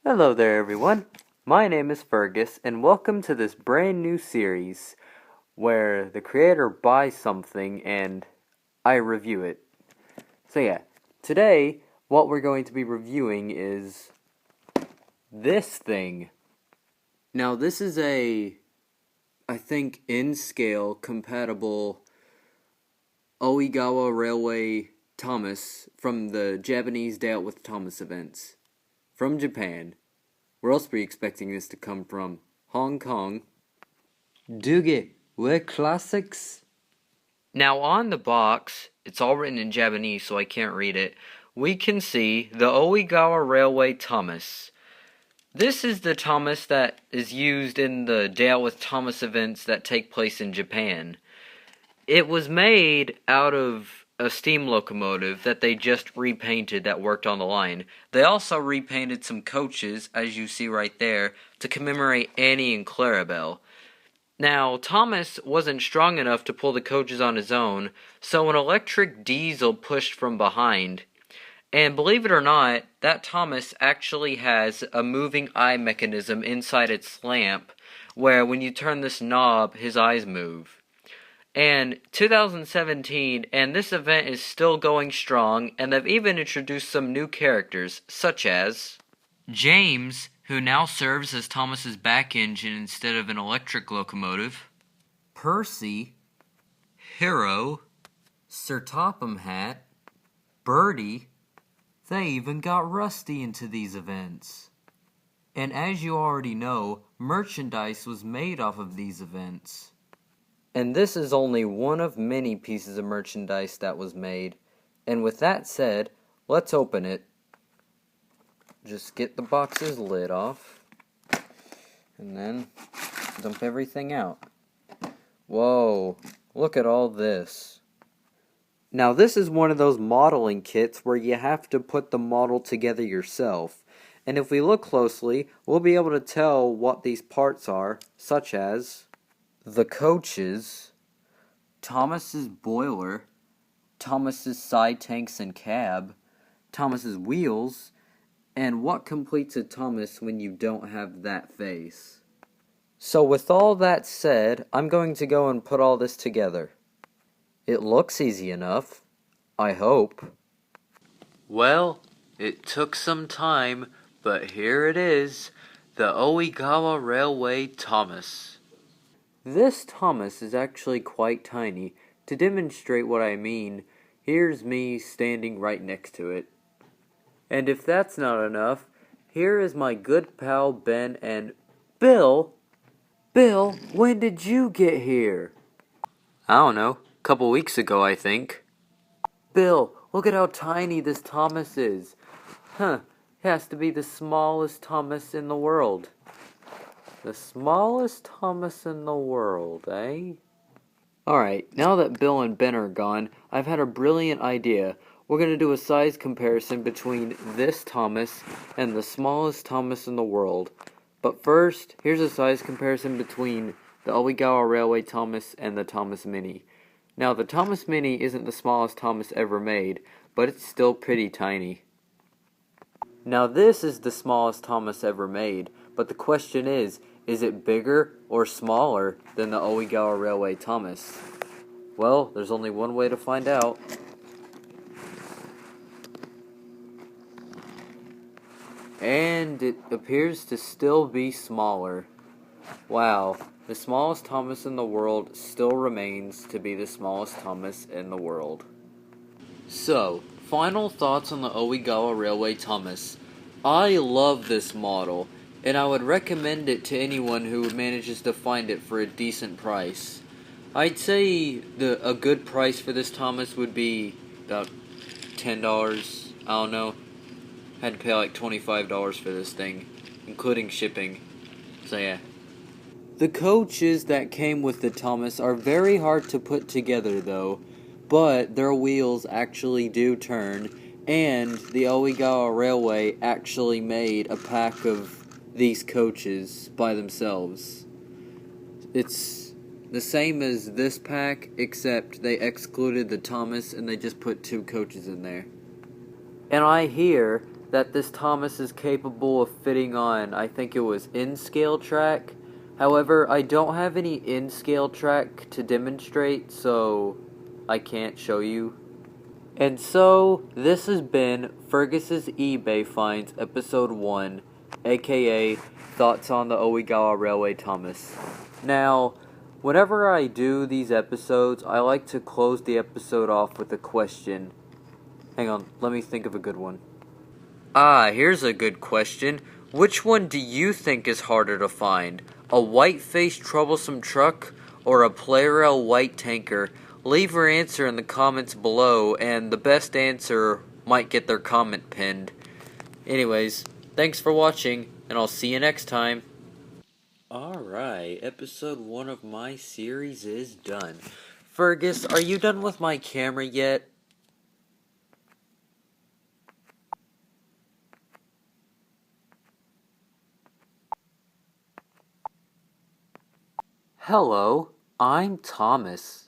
Hello there everyone, my name is Fergus and welcome to this brand new series where the creator buys something and I review it. So yeah, today what we're going to be reviewing is this thing. Now this is I think in-scale compatible Oigawa Railway Thomas from the Japanese Day Out with Thomas events. From Japan. Where else were you expecting this to come from? Hong Kong. Duge, we're classics. Now on the box, it's all written in Japanese so I can't read it, we can see the Oigawa Railway Thomas. This is the Thomas that is used in the Day Out with Thomas events that take place in Japan. It was made out of a steam locomotive that they just repainted that worked on the line. They also repainted some coaches, as you see right there, to commemorate Annie and Clarabelle. Now, Thomas wasn't strong enough to pull the coaches on his own, so an electric diesel pushed from behind. And believe it or not, that Thomas actually has a moving eye mechanism inside its lamp, where when you turn this knob, his eyes move. And 2017, and this event is still going strong, and they've even introduced some new characters, such as James, who now serves as Thomas's back engine instead of an electric locomotive, Percy, Hero, Sir Topham Hatt, Birdie. They even got Rusty into these events. And as you already know, merchandise was made off of these events. And this is only one of many pieces of merchandise that was made. And with that said, let's open it. Just get the box's lid off. And then dump everything out. Whoa, look at all this. Now this is one of those modeling kits where you have to put the model together yourself. And if we look closely, we'll be able to tell what these parts are, such as the coaches, Thomas's boiler, Thomas's side tanks and cab, Thomas's wheels, and what completes a Thomas when you don't have that face. So with all that said, I'm going to go and put all this together. It looks easy enough, I hope. Well, it took some time, but here it is, the Oigawa Railway Thomas. This Thomas is actually quite tiny. To demonstrate what I mean, here's me standing right next to it. And if that's not enough, here is my good pal Ben and Bill. Bill, when did you get here? I don't know, a couple weeks ago I think. Bill, look at how tiny this Thomas is. Huh, it has to be the smallest Thomas in the world. The smallest Thomas in the world, eh? Alright, now that Bill and Ben are gone, I've had a brilliant idea. We're going to do a size comparison between this Thomas and the smallest Thomas in the world. But first, here's a size comparison between the Oigawa Railway Thomas and the Thomas Mini. Now, the Thomas Mini isn't the smallest Thomas ever made, but it's still pretty tiny. Now, this is the smallest Thomas ever made, but the question is it bigger or smaller than the Oigawa Railway Thomas? Well, there's only one way to find out. And it appears to still be smaller. Wow, the smallest Thomas in the world still remains to be the smallest Thomas in the world. So, final thoughts on the Oigawa Railway Thomas. I love this model, and I would recommend it to anyone who manages to find it for a decent price. I'd say a good price for this Thomas would be about $10, I don't know. I had to pay like $25 for this thing, including shipping. So yeah. The coaches that came with the Thomas are very hard to put together though, but their wheels actually do turn, and the Oigawa Railway actually made a pack of these coaches by themselves. It's the same as this pack, except they excluded the Thomas and they just put 2 coaches in there. And I hear that this Thomas is capable of fitting on, I think it was in-scale track. However, I don't have any in-scale track to demonstrate, so I can't show you. And so, this has been Fergus's eBay Finds Episode 1, aka Thoughts on the Oigawa Railway Thomas. Now, whenever I do these episodes, I like to close the episode off with a question. Hang on, let me think of a good one. Here's a good question. Which one do you think is harder to find? A white-faced troublesome truck or a Plarail white tanker? Leave your answer in the comments below, and the best answer might get their comment pinned. Anyways, thanks for watching, and I'll see you next time. Alright, episode 1 of my series is done. Fergus, are you done with my camera yet? Hello, I'm Thomas.